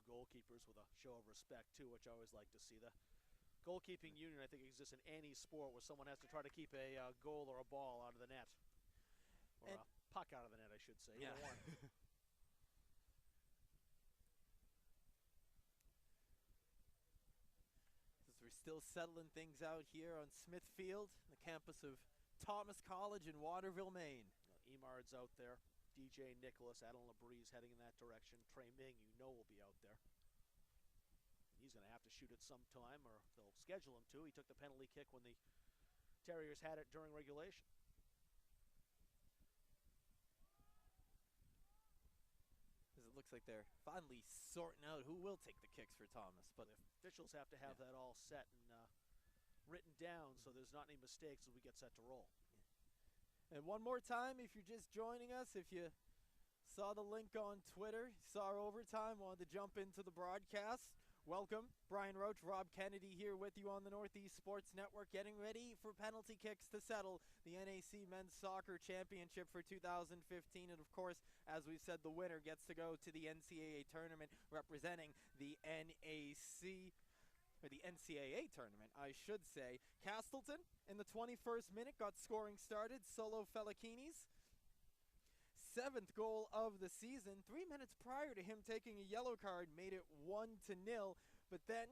goalkeepers with a show of respect, too, which I always like to see. The goalkeeping union, I think, exists in any sport where someone has to try to keep a goal or a ball out of the net. Or a puck out of the net, I should say. Yeah. Either one. As we're still settling things out here on Smithfield, the campus of Thomas College in Waterville, Maine. Emard's out there. DJ Nicholas, Alan LeBreeze heading in that direction. Trey Ming, will be out there. He's going to have to shoot it sometime, or they'll schedule him to. He took the penalty kick when the Terriers had it during regulation. As it looks like they're finally sorting out who will take the kicks for Thomas. But the officials have to have that all set and written down so there's not any mistakes as we get set to roll. And one more time, if you're just joining us, if you saw the link on Twitter, saw our overtime, wanted to jump into the broadcast, welcome. Brian Roach, Rob Kennedy here with you on the Northeast Sports Network, getting ready for penalty kicks to settle the NAC Men's Soccer Championship for 2015. And, of course, as we've said, the winner gets to go to the NCAA tournament representing the NAC, or the NCAA tournament, I should say. Castleton, in the 21st minute, got scoring started. Solo Felikinis. 7th goal of the season. 3 minutes prior to him taking a yellow card, made it 1-0. But then,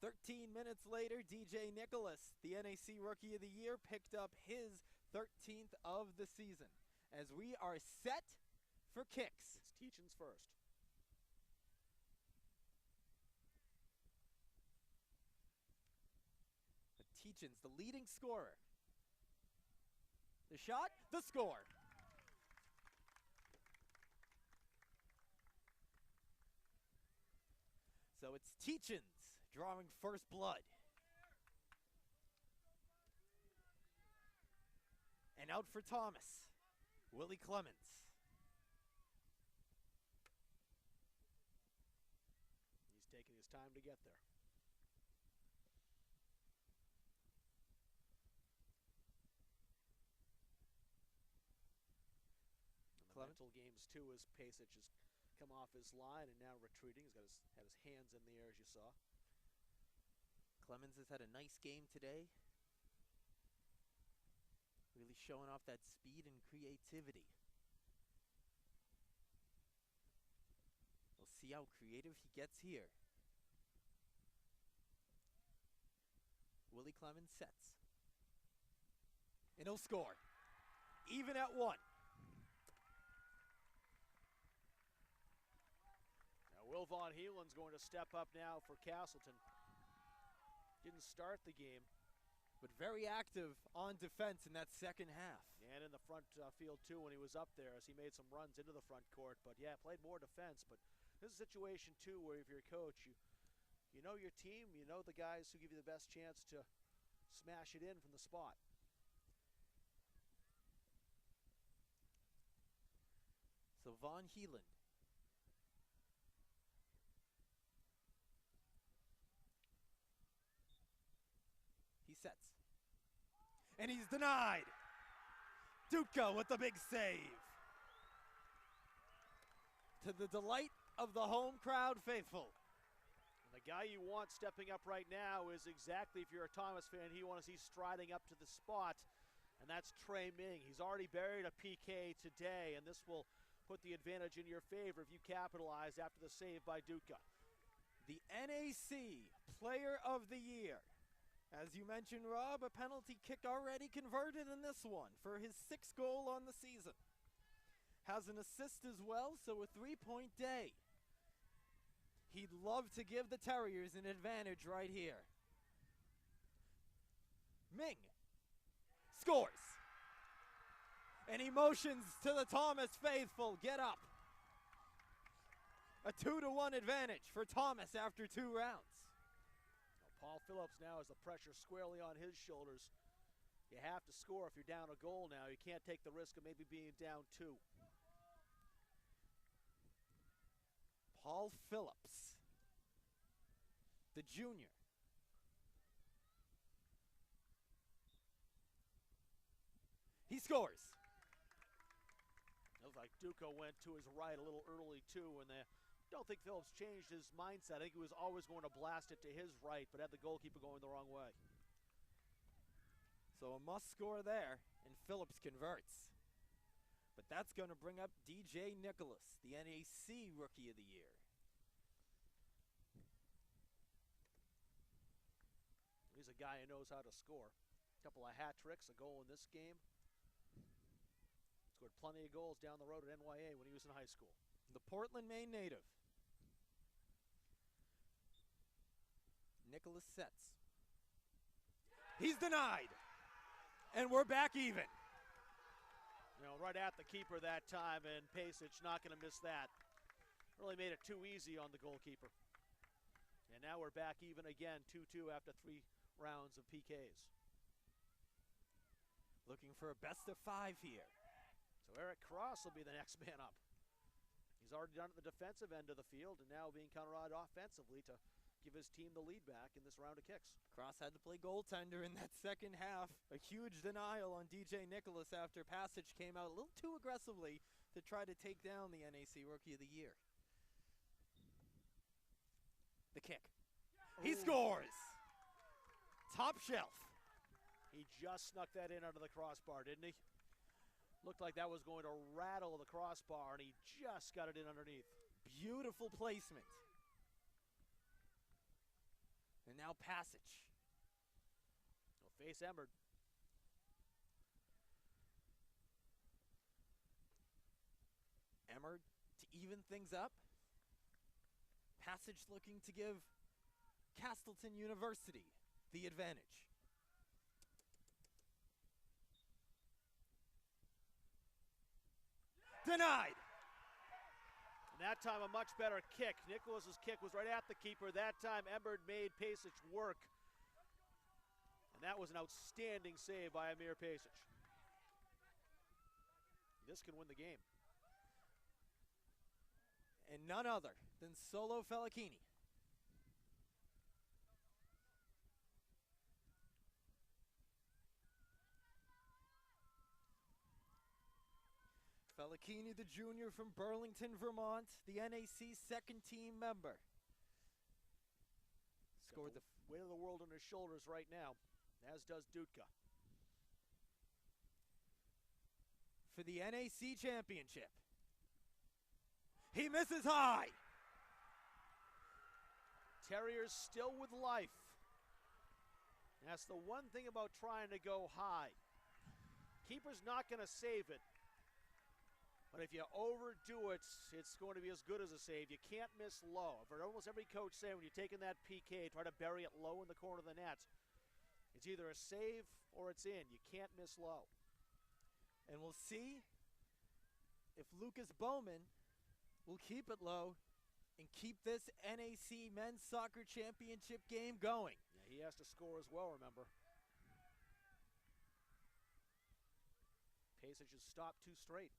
13 minutes later, DJ Nicholas, the NAC Rookie of the Year, picked up his 13th of the season. As we are set for kicks. It's Teachin's first. Teachin's the leading scorer. The shot, the score. So it's Teachin's drawing first blood. And out for Thomas, Willie Clemens. He's taking his time to get there. The mental games, too, as Pasic has come off his line and now retreating. He's had his hands in the air, as you saw. Clemens has had a nice game today. Really showing off that speed and creativity. We'll see how creative he gets here. Willie Clemens sets. And he'll score. Even at 1. Will Von Heelan's going to step up now for Castleton. Didn't start the game. But very active on defense in that second half. And in the front field, too, when he was up there as he made some runs into the front court. But, yeah, played more defense. But this is a situation, too, where if you're a coach, you know your team, you know the guys who give you the best chance to smash it in from the spot. So Von Heelan. He sets. And he's denied. Duca with the big save. To the delight of the home crowd faithful. And the guy you want stepping up right now is exactly, if you're a Thomas fan, you want to see striding up to the spot. And that's Trey Ming. He's already buried a PK today, and this will put the advantage in your favor if you capitalize after the save by Duca. The NAC Player of the Year. As you mentioned, Rob, a penalty kick already converted in this one for his 6th goal on the season. Has an assist as well, so a 3-point day. He'd love to give the Terriers an advantage right here. Ming scores. And he motions to the Thomas faithful, get up. A 2-1 advantage for Thomas after 2 rounds. Paul Phillips now has the pressure squarely on his shoulders. You have to score if you're down a goal now. You can't take the risk of maybe being down 2. Paul Phillips, the junior. He scores. Looks like Duca went to his right a little early, too, when the Don't think Phillips changed his mindset. I think he was always going to blast it to his right, but had the goalkeeper going the wrong way. So a must score there, and Phillips converts. But that's going to bring up DJ Nicholas, the NAC Rookie of the Year. He's a guy who knows how to score. A couple of hat tricks, a goal in this game. Scored plenty of goals down the road at NYA when he was in high school. The Portland, Maine native. Nicholas sets. He's denied. And we're back even. You know, right at the keeper that time, and Pasic not going to miss that. Really made it too easy on the goalkeeper. And now we're back even again, 2-2 after 3 rounds of PKs. Looking for a best of 5 here. So Eric Cross will be the next man up. He's already done it at the defensive end of the field and now being counted on offensively to give his team the lead back in this round of kicks. Cross had to play goaltender in that second half. A huge denial on DJ Nicholas after Pasic came out a little too aggressively to try to take down the NAC Rookie of the Year. The kick. He scores! Top shelf. He just snuck that in under the crossbar, didn't he? Looked like that was going to rattle the crossbar, and he just got it in underneath. Beautiful placement. And now Pasic. He'll face Emmerd. Emmerd to even things up. Pasic looking to give Castleton University the advantage. Denied. And that time a much better kick. Nicholas's kick was right at the keeper. That time Emmerd made Pasic work. And that was an outstanding save by Amir Pasic. This can win the game. And none other than Solo Fellacchini. Fellacchini, the junior from Burlington, Vermont, the NAC second team member. Scored the weight of the world on his shoulders right now, as does Dutka. For the NAC championship. He misses high. Terriers still with life. That's the one thing about trying to go high. Keeper's not going to save it. But if you overdo it, it's going to be as good as a save. You can't miss low. I've heard almost every coach say when you're taking that PK, try to bury it low in the corner of the net. It's either a save or it's in. You can't miss low. And we'll see if Lucas Bowman will keep it low and keep this NAC Men's Soccer Championship game going. Yeah, he has to score as well, remember. Pasic has stopped 2 straight.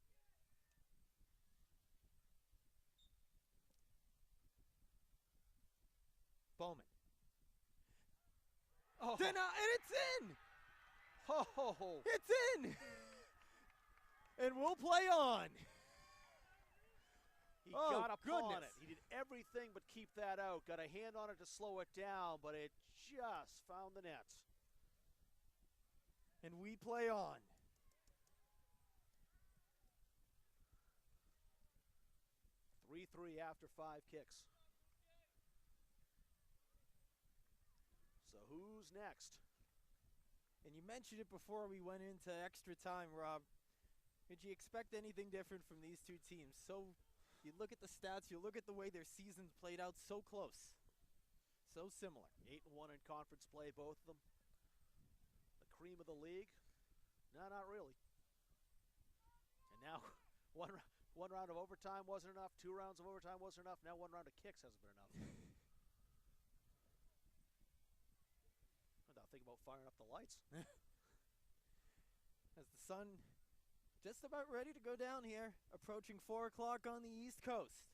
Bowman. Oh. And it's in! Oh. It's in! And we'll play on. He got up on it. He did everything but keep that out. Got a hand on it to slow it down, but it just found the nets. And we play on. Three after 5 kicks. So who's next? And you mentioned it before we went into extra time, Rob. Did you expect anything different from these two teams? So you look at the stats, you look at the way their seasons played out, so close, so similar. 8-1 in conference play, both of them. The cream of the league? No, not really. And now one round of overtime wasn't enough, 2 rounds of overtime wasn't enough, now 1 round of kicks hasn't been enough. Without thinking about firing up the lights. As the sun just about ready to go down here, approaching 4 o'clock on the East Coast.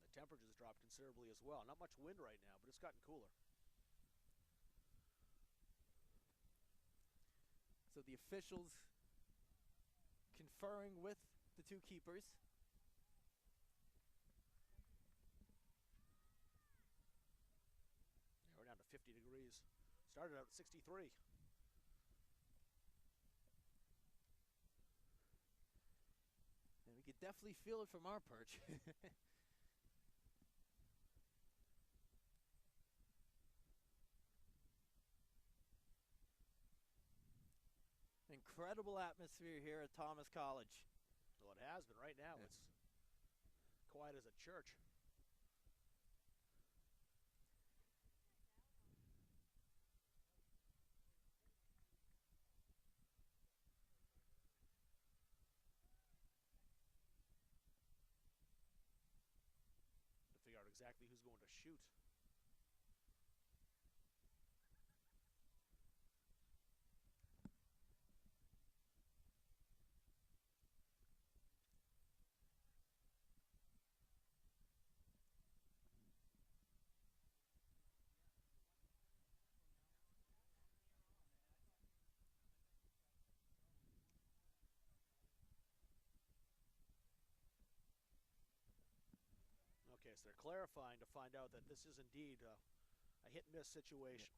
The temperature's dropped considerably as well. Not much wind right now, but it's gotten cooler. So the officials conferring with the two keepers. Yeah, we're down to 50 degrees. Started out at 63. And we could definitely feel it from our perch. Incredible atmosphere here at Thomas College. Well, it has been right now. Yeah. It's quiet as a church. To figure out exactly who's going to shoot. Okay, so they're clarifying to find out that this is indeed a hit-and-miss situation.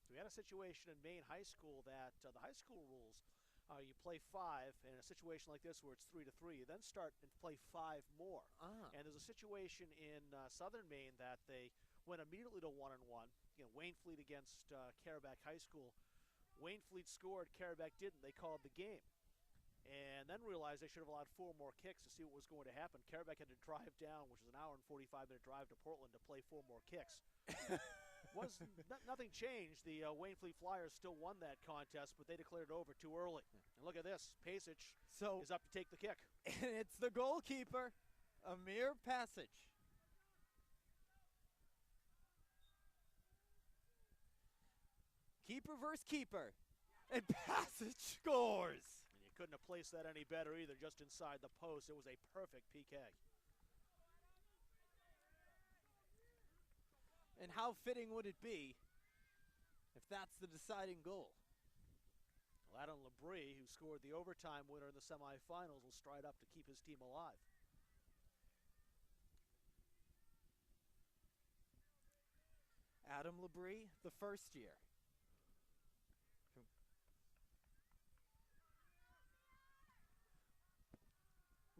So we had a situation in Maine High School that the high school rules, you play 5, and in a situation like this where it's 3-3, you then start and play 5 more. And there's a situation in Southern Maine that they went immediately to 1-1. You know, Waynfleet against Carraback High School. Waynfleet scored, Carraback didn't. They called the game. And then realized they should have allowed 4 more kicks to see what was going to happen. Carraback had to drive down, which is an hour and 45-minute drive to Portland to play 4 more kicks. Nothing changed. The Waynfleet Flyers still won that contest, but they declared it over too early. And look at this. Pasich is up to take the kick. And it's the goalkeeper, Amir Pasich. Keeper versus keeper. And Pasich scores. Couldn't have placed that any better either, just inside the post. It was a perfect PK. And how fitting would it be if that's the deciding goal? Well, Adam Labrie, who scored the overtime winner in the semifinals, will stride up to keep his team alive. Adam Labrie, the first year.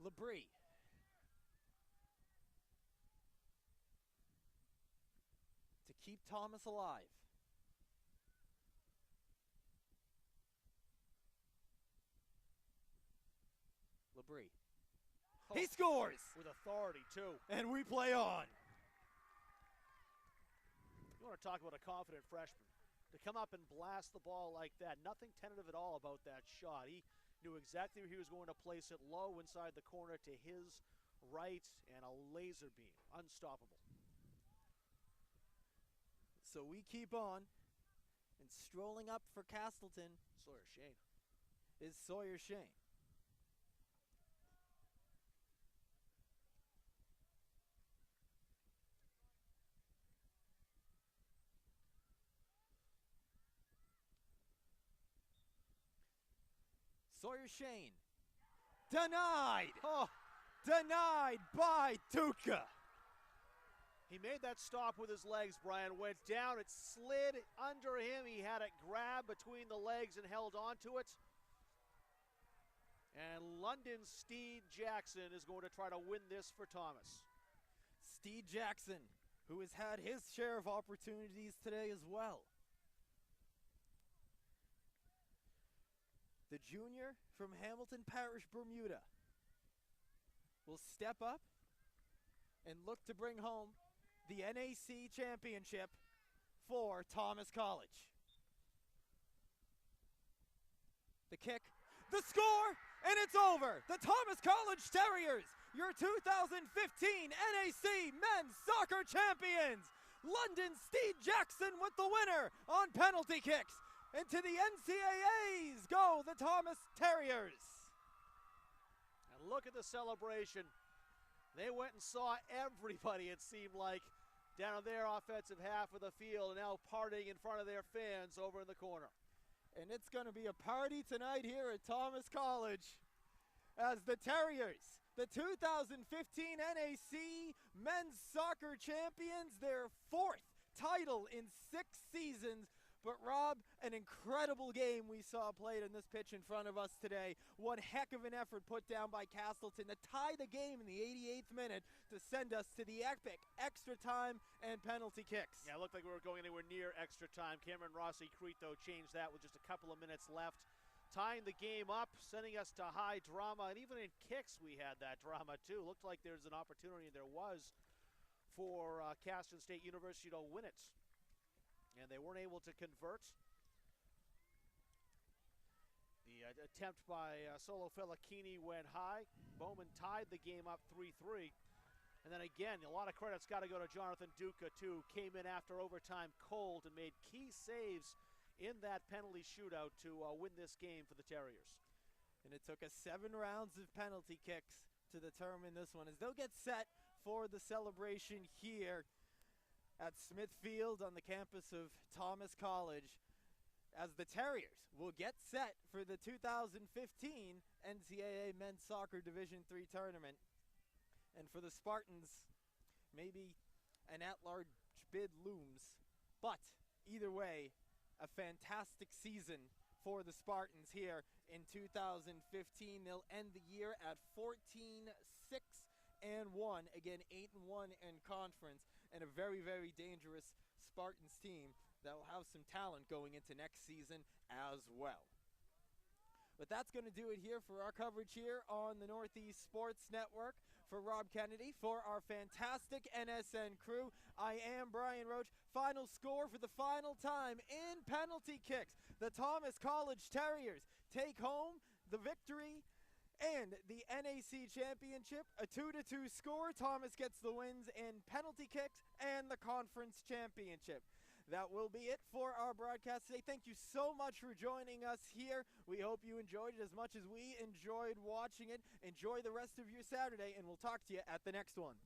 Labrie. To keep Thomas alive. Labrie. Oh, he scores! With authority, too. And we play on. You want to talk about a confident freshman. To come up and blast the ball like that, nothing tentative at all about that shot. He knew exactly where he was going to place it, low inside the corner to his right, and a laser beam. Unstoppable. So we keep on, and strolling up for Castleton Sawyer Shane. Is Sawyer Shane. Sawyer Shane. Denied! Oh. Denied by Duca. He made that stop with his legs, Brian. Went down, it slid under him. He had it grabbed between the legs and held onto it. And London Steed Jackson is going to try to win this for Thomas. Steed Jackson, who has had his share of opportunities today as well. The junior from Hamilton Parish, Bermuda, will step up and look to bring home the NAC championship for Thomas College. The kick, the score, and it's over. The Thomas College Terriers, your 2015 NAC Men's Soccer Champions. London Steed Jackson with the winner on penalty kicks. And to the NCAAs go the Thomas Terriers. And look at the celebration. They went and saw everybody, it seemed like, down their offensive half of the field, and now partying in front of their fans over in the corner. And it's going to be a party tonight here at Thomas College as the Terriers, the 2015 NAC Men's Soccer Champions, their 4th title in 6 seasons. But Rob, an incredible game we saw played on this pitch in front of us today. One heck of an effort put down by Castleton to tie the game in the 88th minute to send us to the epic extra time and penalty kicks. Yeah, it looked like we were going anywhere near extra time. Cameron Rossi Crito changed that with just a couple of minutes left, tying the game up, sending us to high drama. And even in kicks we had that drama too. Looked like there's an opportunity, and there was, for Castleton State University to win it. And they weren't able to convert. The attempt by Solo Felachini went high. Bowman tied the game up 3-3. And then again, a lot of credit's got to go to Jonathan Duca too. Came in after overtime cold and made key saves in that penalty shootout to win this game for the Terriers. And it took us 7 rounds of penalty kicks to determine this one, as they'll get set for the celebration here at Smithfield on the campus of Thomas College, as the Terriers will get set for the 2015 NCAA Men's Soccer Division III tournament. And for the Spartans, maybe an at-large bid looms. But either way, a fantastic season for the Spartans here in 2015. They'll end the year at 14-6-1. Again, 8-1 in conference. And a very, very dangerous Spartans team that will have some talent going into next season as well. But that's going to do it here for our coverage here on the Northeast Sports Network. For Rob Kennedy, for our fantastic NSN crew, I am Brian Roach. Final score for the final time in penalty kicks. The Thomas College Terriers take home the victory and the NAC Championship, a 2-2 score. Thomas gets the wins in penalty kicks and the conference championship. That will be it for our broadcast today. Thank you so much for joining us here. We hope you enjoyed it as much as we enjoyed watching it. Enjoy the rest of your Saturday, and we'll talk to you at the next one.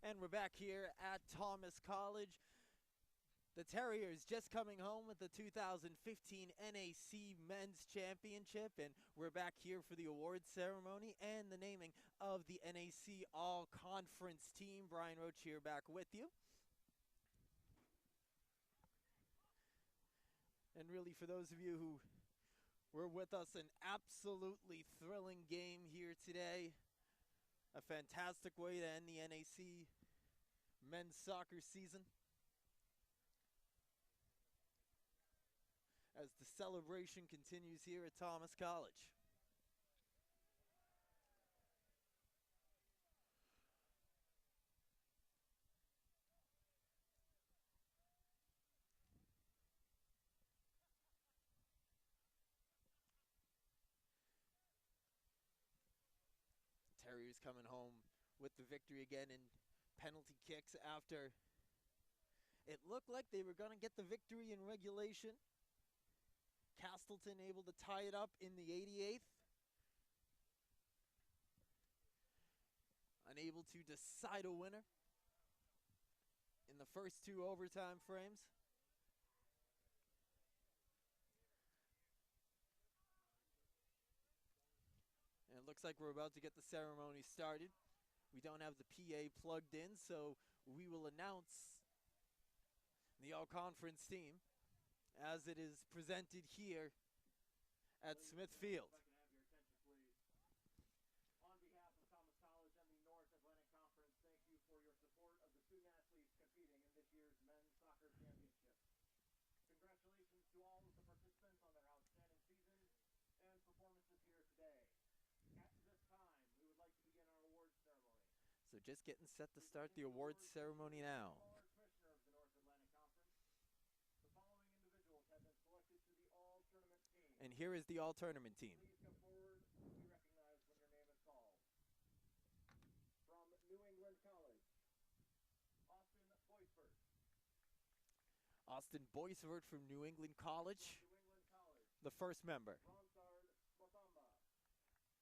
And we're back here at Thomas College. The Terriers just coming home with the 2015 NAC Men's Championship, and we're back here for the awards ceremony and the naming of the NAC All-Conference team. Brian Roach here back with you. And really, for those of you who were with us, an absolutely thrilling game here today. A fantastic way to end the NAC men's soccer season, as the celebration continues here at Thomas College. Terriers coming home with the victory again in penalty kicks after it looked like they were going to get the victory in regulation. Castleton able to tie it up in the 88th. Unable to decide a winner in the first two overtime frames. And it looks like we're about to get the ceremony started. We don't have the PA plugged in, so we will announce the all-conference team as it is presented here at Smith Field. On behalf of Thomas College and the North Atlantic Conference, thank you for your support of the student athletes competing in this year's men's soccer championship. Congratulations to all of the participants on their outstanding seasons and performances here today. At this time, we would like to begin our awards ceremony. So just getting set to start the awards ceremony now. Commissioner of the North Atlantic Conference, the following individuals have been selected to the all-tournament team. And here is the all-tournament team. Please come forward to be recognized when your name is called. From New England College, Austin Boisvert. Austin Boisvert from New England College, New England College, the first member. Ronsard Mothamba.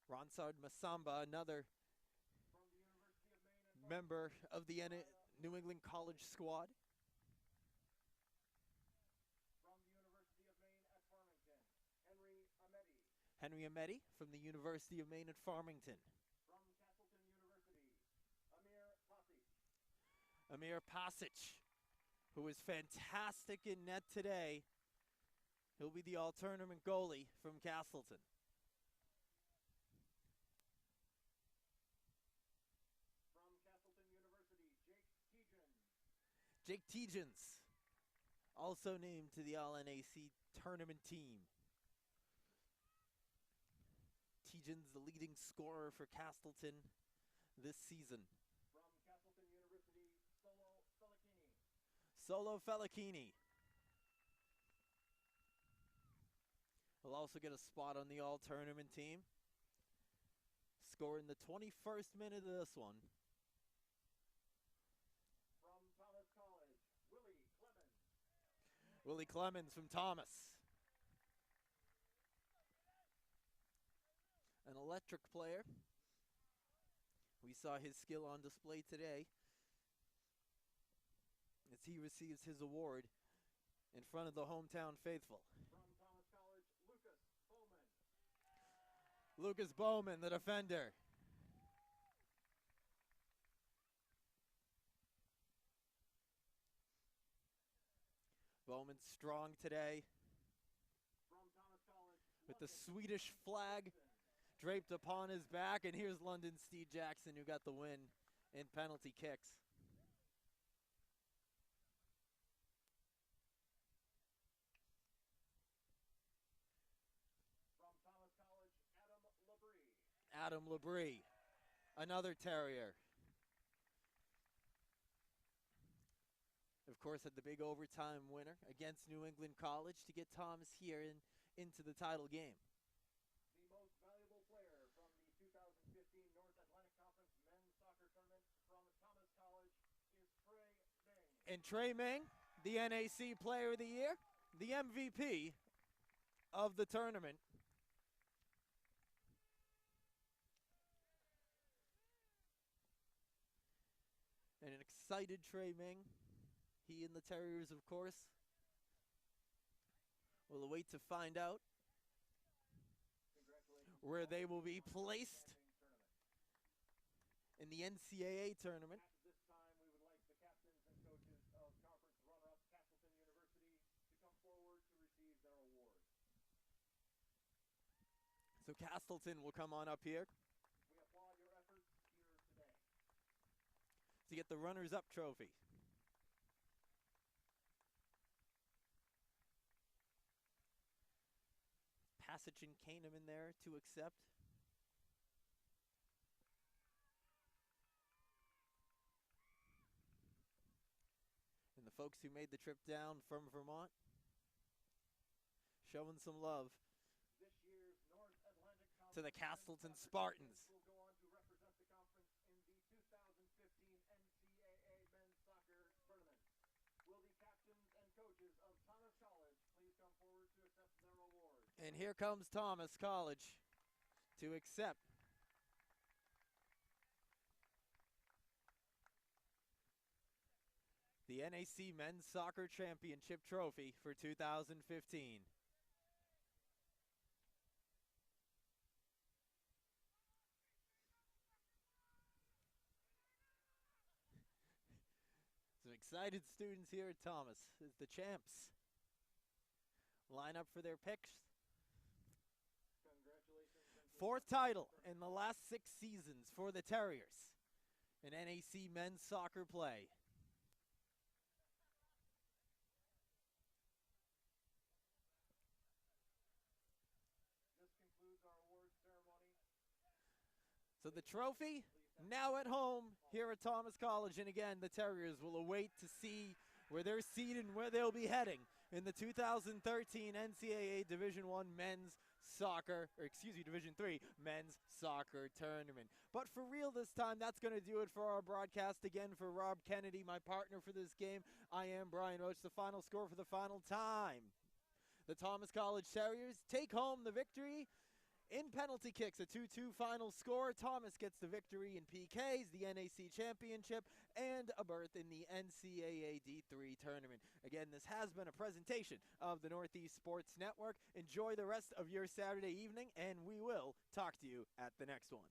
Ronsard Masamba, another From the University of Maine and member of the New England College squad. From the University of Maine at Farmington, Henry Ameti. Henry Ameti from the University of Maine at Farmington. From Castleton University, Amir Pasi. Amir Pasic, who is fantastic in net today. He'll be the all-tournament goalie from Castleton. From Castleton University, Jake Tejan. Jake Tegens, also named to the All-NAC tournament team. Tegens, the leading scorer for Castleton this season. From Castleton University, Solo Felicini. Solo Felicini will also get a spot on the all-tournament team. Scoring the 21st minute of this one. From Thomas College, Willie Clemens. Willie Clemens from Thomas. An electric player. We saw his skill on display today as he receives his award in front of the hometown faithful. From Thomas College, Lucas Bowman. Lucas Bowman, the defender. Bowman strong today From Thomas College, with the London Swedish flag draped upon his back. And here's London Steve Jackson, who got the win in penalty kicks. From Thomas College, Adam Labrie. Adam Labrie, another Terrier. Of course, had the big overtime winner against New England College to get Thomas here into the title game. The most valuable player from the 2015 North Atlantic Conference Men's Soccer Tournament from Thomas College is Trey Ming. And Trey Ming, the NAC Player of the Year, the MVP of the tournament. And an excited Trey Ming. He and the Terriers, of course, will await to find out where they will be placed in the NCAA tournament. At this time, we would like the captains and coaches of conference runner-up Castleton University to come forward to receive their awards. So Castleton will come on up here We applaud your efforts here today. to get the runners-up trophy. Passage and Caneham in there to accept. And the folks who made the trip down from Vermont showing some love This year's North Atlantic to the Conference Castleton men's soccer Spartans. will go on to represent the conference in the 2015 NCAA men's soccer tournament. Will the captains and coaches of Thomas College please come forward to accept their awards? And here comes Thomas College to accept the NAC Men's Soccer Championship Trophy for 2015. Some excited students here at Thomas as the champs line up for their picks. Congratulations. Fourth title in the last 6 seasons for the Terriers in NAC men's soccer play. This concludes our awards ceremony. So the trophy now at home here at Thomas College, and again the Terriers will await to see where they're seated and where they'll be heading in the 2013 NCAA Division I men's soccer, or excuse me, Division III men's soccer tournament. But for real this time, that's going to do it for our broadcast. Again, for Rob Kennedy, my partner for this game, I am Brian Roach. The final score for the final time: the Thomas College Terriers take home the victory in penalty kicks, a 2-2 final score. Thomas gets the victory in PKs, the NAC championship, and a berth in the NCAA D3 tournament. Again, this has been a presentation of the Northeast Sports Network. Enjoy the rest of your Saturday evening, and we will talk to you at the next one.